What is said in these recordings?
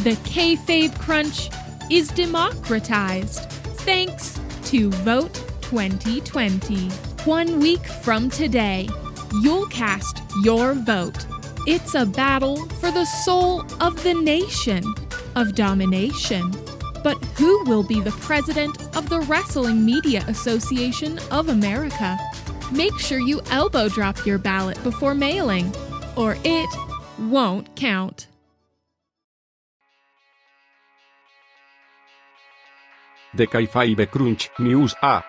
The Kayfabe Crunch is democratized thanks to Vote 2020. 1 week from today, you'll cast your vote. It's a battle for the soul of the nation of domination. But who will be the president of the Wrestling Media Association of America? Make sure you elbow drop your ballot before mailing, or it won't count. The Kayfabe Crunch, News A.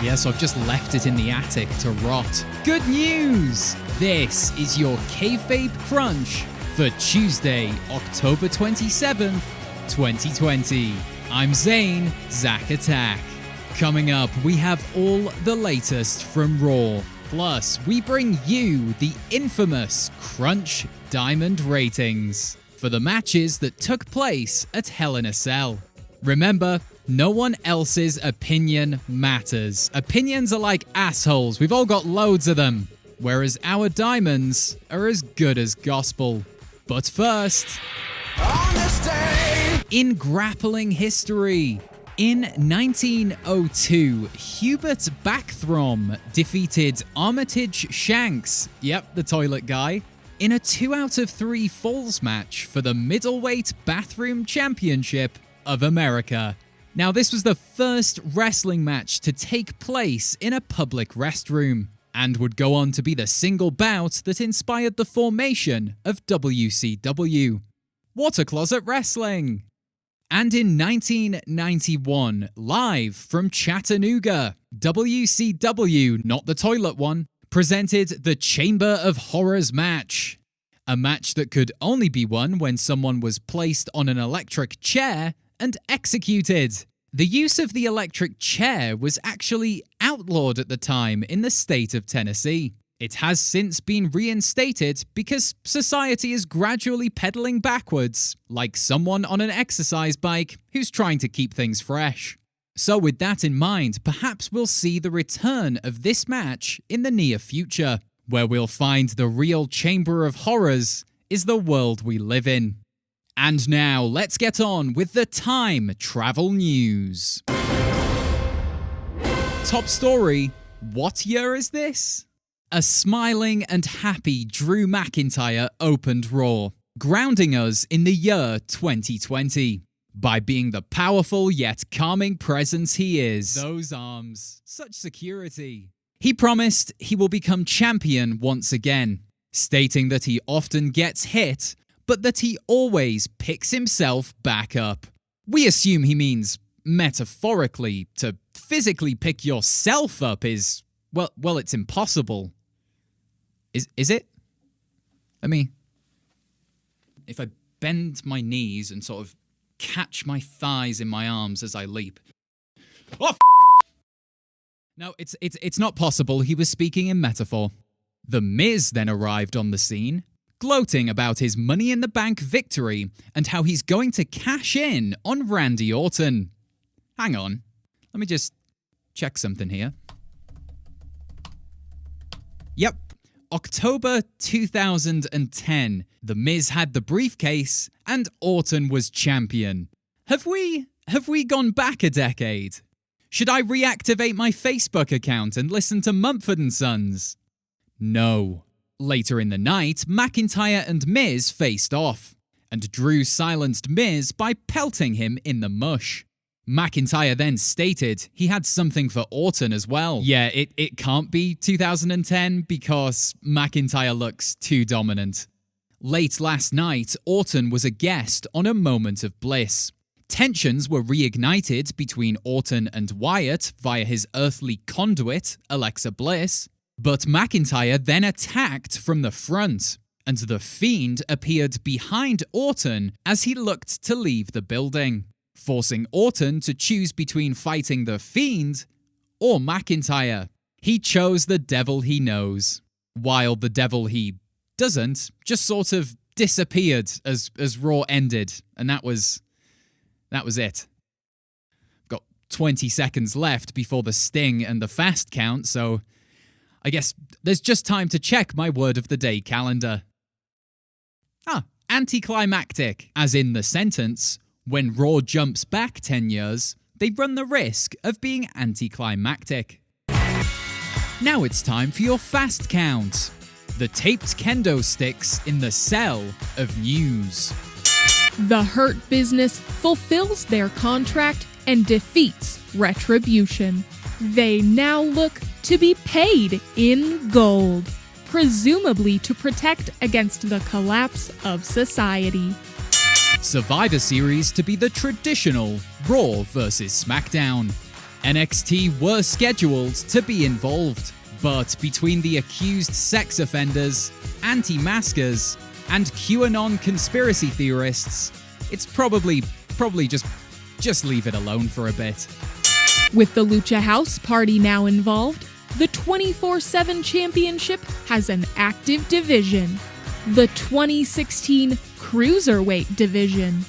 Yes, I've just left it in the attic to rot. Good news! This is your Kayfabe Crunch for Tuesday, October 27th, 2020. I'm Zane, Zack Attack. Coming up, we have all the latest from RAW. Plus, we bring you the infamous Crunch Diamond ratings for the matches that took place at Hell in a Cell. Remember, no one else's opinion matters. Opinions are like assholes, we've all got loads of them. Whereas our diamonds are as good as gospel. But first, in grappling history, in 1902, Hubert Backthrom defeated Armitage Shanks, yep, the toilet guy, in a 2 out of 3 falls match for the Middleweight Bathroom Championship of America. Now, this was the first wrestling match to take place in a public restroom, and would go on to be the single bout that inspired the formation of WCW. Water Closet Wrestling! And in 1991, live from Chattanooga, WCW, not the toilet one, presented the Chamber of Horrors match. A match that could only be won when someone was placed on an electric chair and executed. The use of the electric chair was actually outlawed at the time in the state of Tennessee. It has since been reinstated because society is gradually pedaling backwards, like someone on an exercise bike who's trying to keep things fresh. So with that in mind, perhaps we'll see the return of this match in the near future, where we'll find the real Chamber of Horrors is the world we live in. And now, let's get on with the time travel news. Top story, what year is this? A smiling and happy Drew McIntyre opened RAW, grounding us in the year 2020. By being the powerful yet calming presence he is. Those arms, such security. He promised he will become champion once again, stating that he often gets hit, but that he always picks himself back up. We assume he means metaphorically. To physically pick yourself up is, well, it's impossible. Is it? I mean, if I bend my knees and sort of catch my thighs in my arms as I leap. Oh, No, it's not possible. He was speaking in metaphor. The Miz then arrived on the scene, gloating about his Money in the Bank victory and how he's going to cash in on Randy Orton. Hang on, let me just check something here. Yep, October 2010. The Miz had the briefcase and Orton was champion. Have we gone back a decade? Should I reactivate my Facebook account and listen to Mumford & Sons? No. Later in the night, McIntyre and Miz faced off, and Drew silenced Miz by pelting him in the mush. McIntyre then stated he had something for Orton as well. Yeah, it can't be 2010 because McIntyre looks too dominant. Late last night, Orton was a guest on A Moment of Bliss. Tensions were reignited between Orton and Wyatt via his earthly conduit, Alexa Bliss, but McIntyre then attacked from the front, and The Fiend appeared behind Orton as he looked to leave the building, forcing Orton to choose between fighting The Fiend or McIntyre. He chose the devil he knows, while the devil he doesn't just sort of disappeared as RAW ended, and that was it. Got 20 seconds left before the Sting and the Fast count, so I guess there's just time to check my word of the day calendar. Anticlimactic, as in the sentence, when Raw jumps back 10 years, they run the risk of being anticlimactic. Now it's time for your fast count. The taped kendo sticks in the cell of news. The Hurt Business fulfills their contract and defeats Retribution. They now look to be paid in gold, presumably to protect against the collapse of society. Survivor Series to be the traditional Raw vs SmackDown. NXT were scheduled to be involved, but between the accused sex offenders, anti-maskers, and QAnon conspiracy theorists, it's probably just leave it alone for a bit. With the Lucha House Party now involved, the 24/7 Championship has an active division, the 2016 Cruiserweight Division.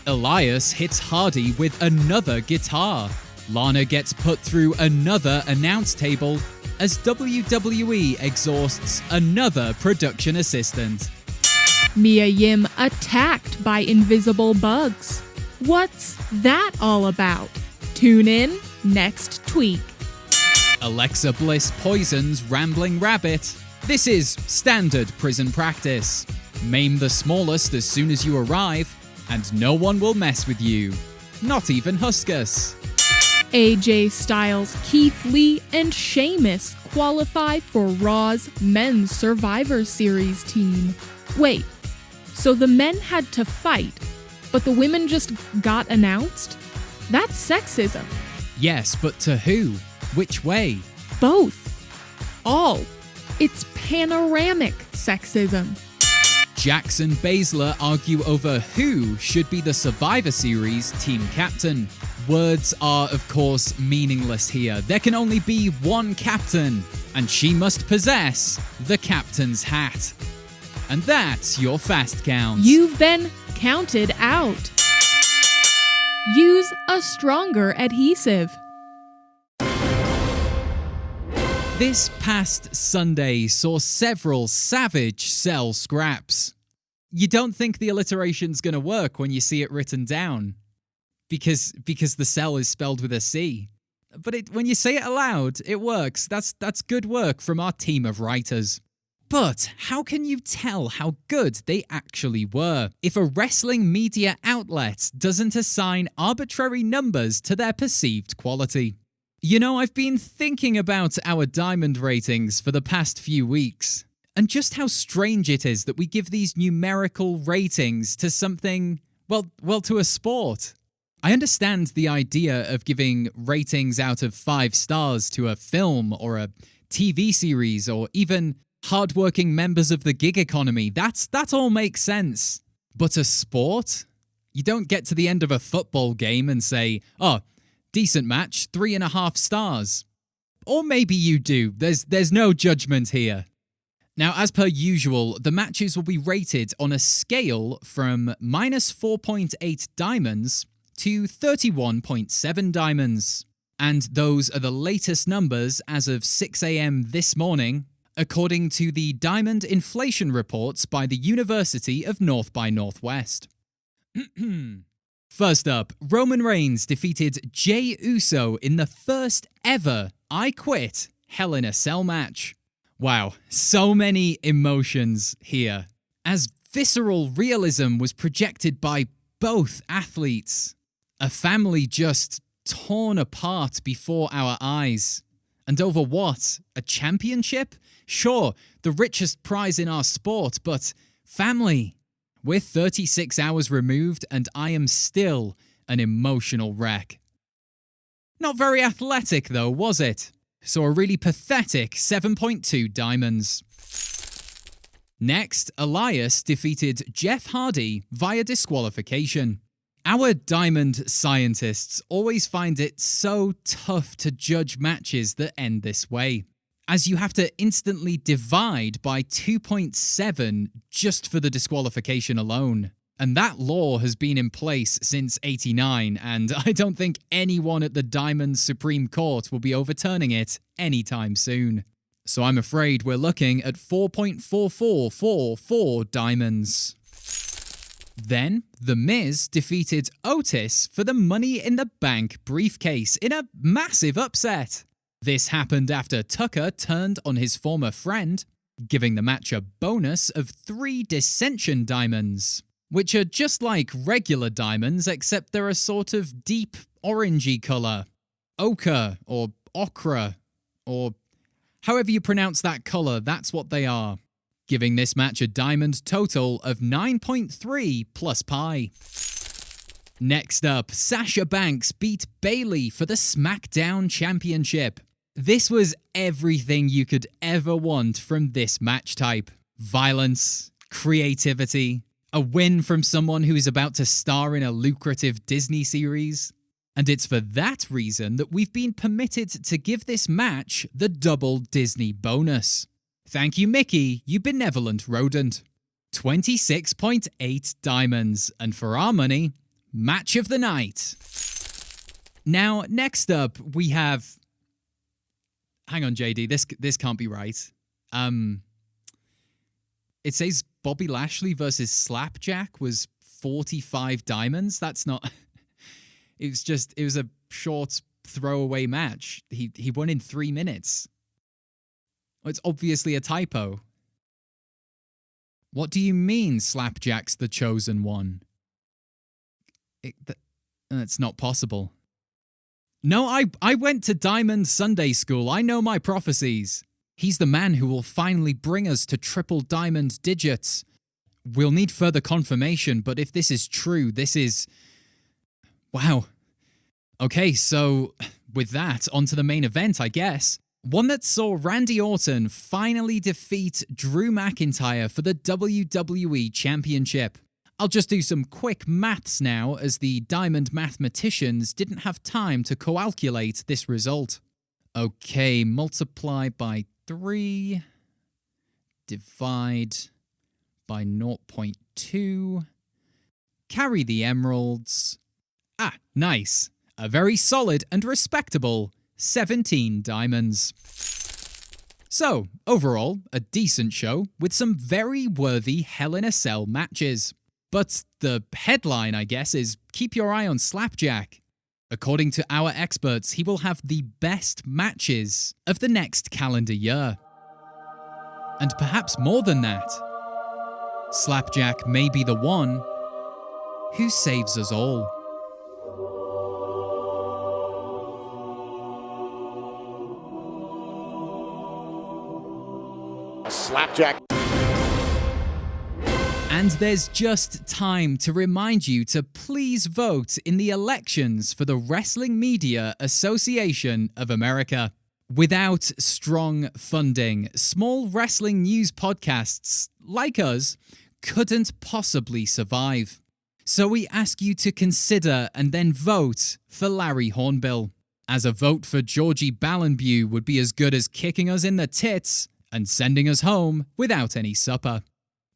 Elias hits Hardy with another guitar. Lana gets put through another announce table as WWE exhausts another production assistant. Mia Yim attacked by invisible bugs. What's that all about? Tune in next tweak. Alexa Bliss poisons Rambling Rabbit. This is standard prison practice. Maim the smallest as soon as you arrive, and no one will mess with you. Not even Huskus. AJ Styles, Keith Lee, and Sheamus qualify for Raw's Men's Survivor Series team. Wait, so the men had to fight, but the women just got announced? That's sexism. Yes, but to who? Which way? Both. All. It's panoramic sexism. Jax and Baszler argue over who should be the Survivor Series team captain. Words are, of course, meaningless here. There can only be one captain, and she must possess the captain's hat. And that's your fast count. You've been counted out. Use a stronger adhesive. This past Sunday saw several savage cell scraps. You don't think the alliteration's gonna work when you see it written down. Because the cell is spelled with a C. But when you say it aloud, it works. That's good work from our team of writers. But how can you tell how good they actually were if a wrestling media outlet doesn't assign arbitrary numbers to their perceived quality? You know, I've been thinking about our diamond ratings for the past few weeks, and just how strange it is that we give these numerical ratings to something, well, to a sport. I understand the idea of giving ratings out of 5 stars to a film or a TV series or even hardworking members of the gig economy. That all makes sense. But a sport? You don't get to the end of a football game and say, oh, decent match, 3.5 stars. Or maybe you do. There's no judgment here. Now, as per usual, the matches will be rated on a scale from -4.8 diamonds to 31.7 diamonds. And those are the latest numbers as of 6 a.m. this morning, according to the Diamond Inflation Reports by the University of North by Northwest. First up, Roman Reigns defeated Jey Uso in the first ever I Quit Hell in a Cell match. Wow, so many emotions here, as visceral realism was projected by both athletes. A family just torn apart before our eyes. And over what? A championship? Sure, the richest prize in our sport, but family. We're 36 hours removed, and I am still an emotional wreck. Not very athletic, though, was it? So a really pathetic 7.2 diamonds. Next, Elias defeated Jeff Hardy via disqualification. Our diamond scientists always find it so tough to judge matches that end this way, as you have to instantly divide by 2.7 just for the disqualification alone. And that law has been in place since '89, and I don't think anyone at the Diamond Supreme Court will be overturning it anytime soon. So I'm afraid we're looking at 4.4444 diamonds. Then, The Miz defeated Otis for the Money in the Bank briefcase in a massive upset. This happened after Tucker turned on his former friend, giving the match a bonus of 3 Dissension diamonds, which are just like regular diamonds except they're a sort of deep orangey colour. Ochre, or ochre, or however you pronounce that colour, that's what they are, giving this match a diamond total of 9.3 plus pi. Next up, Sasha Banks beat Bayley for the SmackDown Championship. This was everything you could ever want from this match type. Violence, creativity, a win from someone who is about to star in a lucrative Disney series. And it's for that reason that we've been permitted to give this match the double Disney bonus. Thank you, Mickey, you benevolent rodent. 26.8 diamonds, and for our money, match of the night. Now, next up, we have... Hang on, JD, this can't be right. It says Bobby Lashley versus Slapjack was 45 diamonds. That's not... It was a short throwaway match. He won in 3 minutes. It's obviously a typo. What do you mean Slapjack's the chosen one? That's not possible. No, I went to Diamond Sunday School. I know my prophecies. He's the man who will finally bring us to triple diamond digits. We'll need further confirmation, but if this is true, this is... Wow. Okay, so with that, on to the main event, I guess. One that saw Randy Orton finally defeat Drew McIntyre for the WWE Championship. I'll just do some quick maths now, as the Diamond mathematicians didn't have time to calculate this result. Okay, multiply by 3, divide by 0.2, carry the emeralds. Ah, nice. A very solid and respectable 17 diamonds. So, overall, a decent show with some very worthy Hell in a Cell matches. But the headline, I guess, is keep your eye on Slapjack. According to our experts, he will have the best matches of the next calendar year. And perhaps more than that. Slapjack may be the one who saves us all. Slapjack. And there's just time to remind you to please vote in the elections for the Wrestling Media Association of America. Without strong funding, small wrestling news podcasts like us couldn't possibly survive. So we ask you to consider and then vote for Larry Hornbill, as a vote for Georgie Ballenbew would be as good as kicking us in the tits and sending us home without any supper.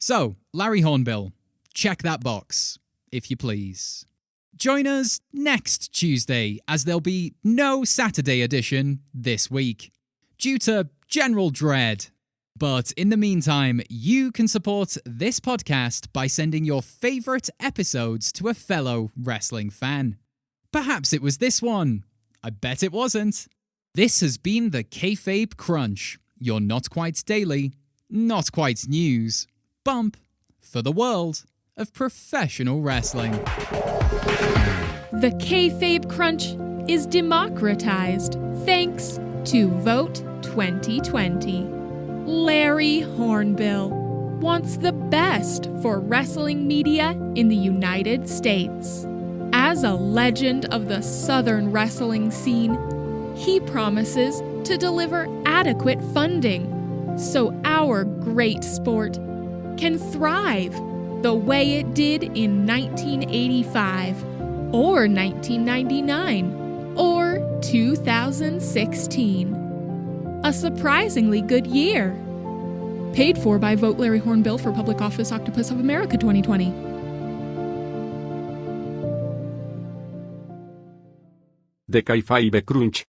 So, Larry Hornbill, check that box, if you please. Join us next Tuesday, as there'll be no Saturday edition this week, due to general dread. But in the meantime, you can support this podcast by sending your favourite episodes to a fellow wrestling fan. Perhaps it was this one. I bet it wasn't. This has been the Kayfabe Crunch, your not quite daily, not quite news bump for the world of professional wrestling. The Kayfabe Crunch is democratized thanks to Vote 2020. Larry Hornbill wants the best for wrestling media in the United States. As a legend of the Southern wrestling scene, he promises to deliver adequate funding so our great sport can thrive the way it did in 1985, or 1999, or 2016. A surprisingly good year. Paid for by Vote Larry Hornbill for Public Office Octopus of America 2020. The Kayfabe Crunch